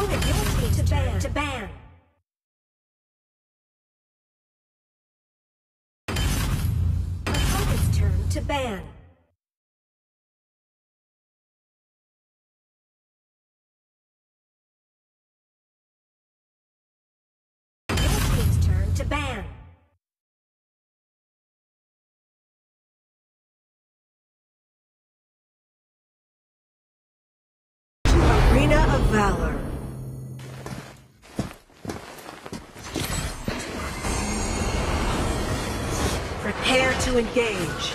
Opponent to ban. To ban. Opponent's turn to ban. To ban. Arena of Valor. Prepare to engage.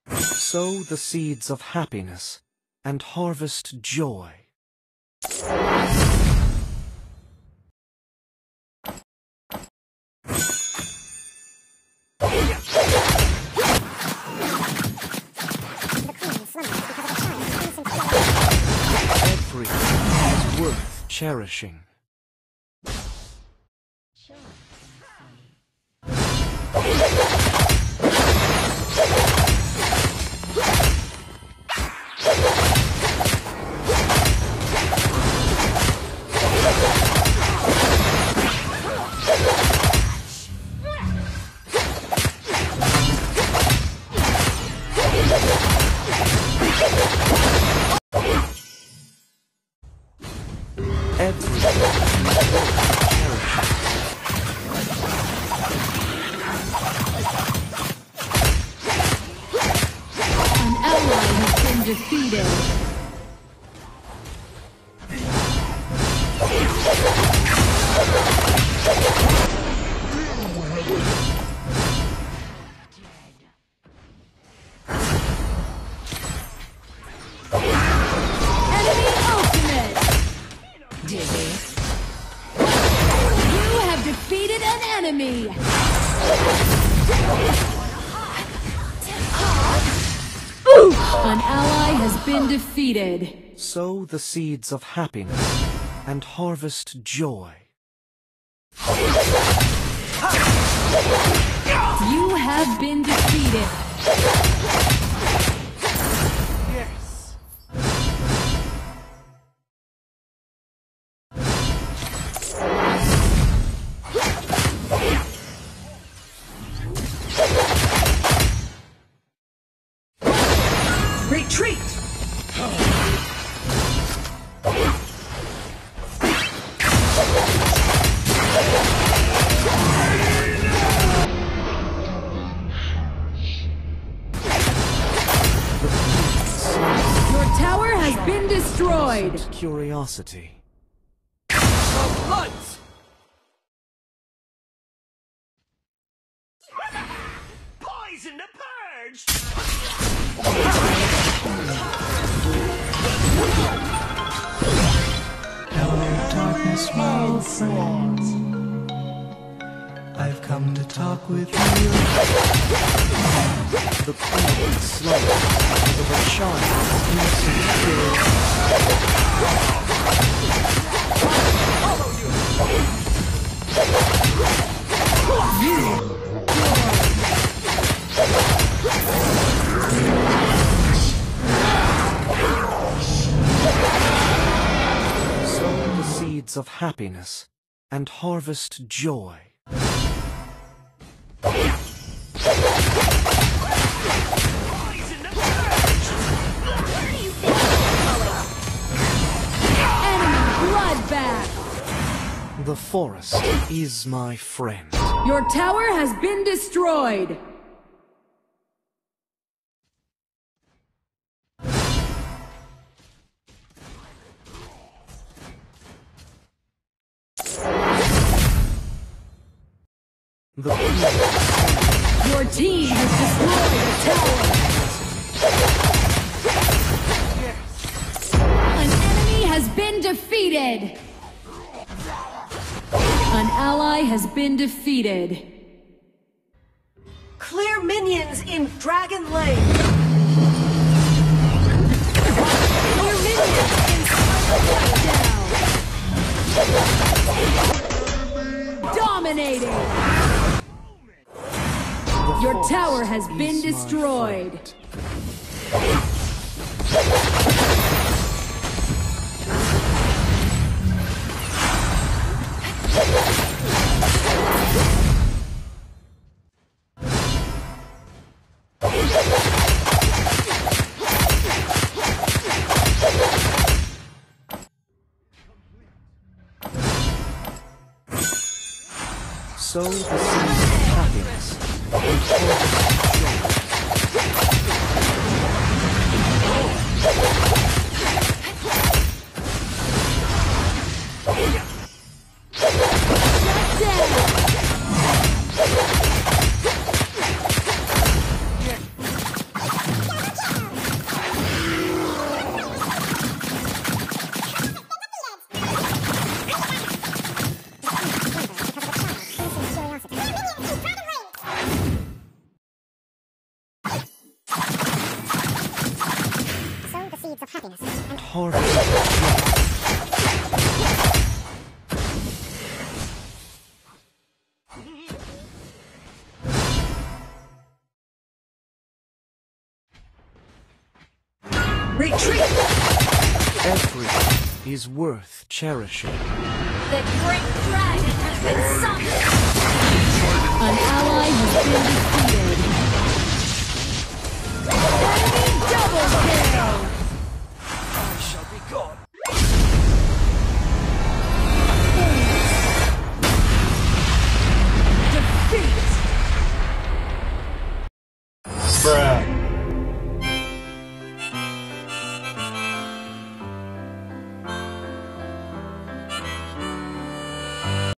Sow the seeds of happiness and harvest joy. Everything is worth cherishing. Defeated. Enemy ultimate. Dizzy. You have defeated an enemy. An ally has been defeated. Sow the seeds of happiness and harvest joy. You have been defeated. Yes. Retreat! Your tower has been destroyed. Curiosity. Poison the purge! Hello, darkness, my old friend. I've come to talk with you. The queen slumbers of a child innocent pure. Sow the seeds of happiness and harvest joy. The forest is my friend. Your tower has been destroyed. Your team has destroyed a tower. An enemy has been defeated. An ally has been defeated. Clear minions in Dragon Lane. Clear minions in Down. Dominating. Your tower has been destroyed. Sow the seeds of happiness and harvest joy. And harvest joy. Retreat! Everything is worth cherishing. The great dragon has been summoned. An